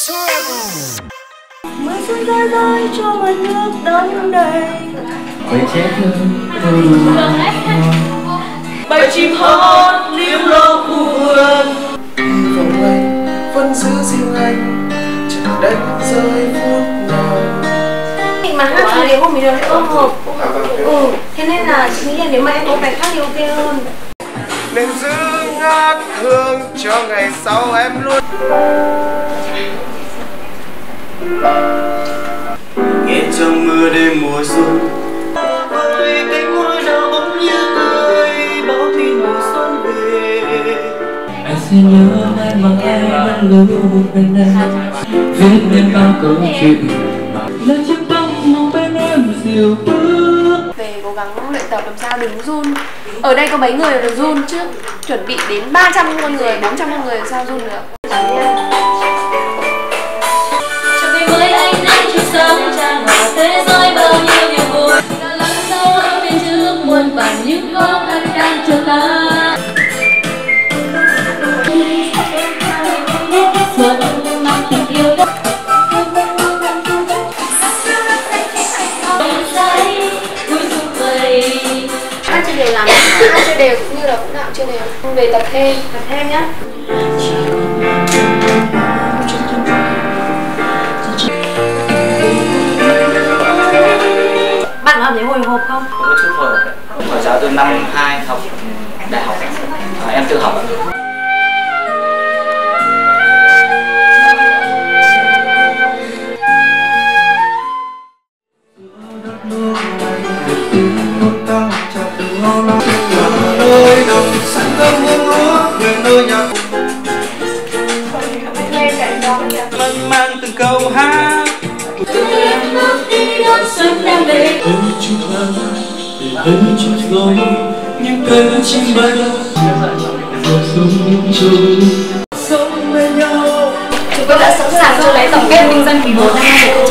Mưa xuân rơi rơi cho mặt nước đắm đầy. Quay chết Bầy chim hót liễu lo khu vườn. Hy vọng anh vẫn giữ riêng anh, chờ đánh rơi phút nào. Mà hát thì nếu không mình được ôm hộp. Thế nên là chị nghĩ là nếu mà em có bài khác thì ok hơn. Nên giữ ngát hương cho ngày sau em luôn. Nghe trong mưa đêm mùa xuân, Với cánh hoa đào bỗng như cười báo tin mùa xuân về. anh sẽ nhớ ngày mà em vẫn luôn bên em, viết nên bao câu chuyện là chiếc bóng mong bên em dịu bước. Về cố gắng luyện tập làm sao đừng run. Ở đây có mấy người được run trước. Chuẩn bị đến 300 con người, 400 con người sao run được. Cho ngày mới anh chút sớm tràn vào thế giới bao nhiêu niềm vui. Cả lần sau ở bên trước muôn vàn những khó khăn đang chờ ta. Xuân mang tình yêu đất. Hát chưa đều làm, hát chưa đều cũng như là cũng đạo chưa đều. Về tập thêm nhá. Bạn có cảm thấy hồi hộp không? có chút hồi hộp. Giáo từ năm 2 học đại học, em tự học. Nơi đồng sẵn cơm muôn lúa về nơi nhà Vẫn mang từng câu hát. Em bước đi đón xuân đang về. Ôi chúng ta để đến chút rồi những cánh chim bay rồi xuống trôi sống bên nhau. Chúng tôi đã sẵn sàng cho lễ tổng kết vinh danh quý 1 năm 2023.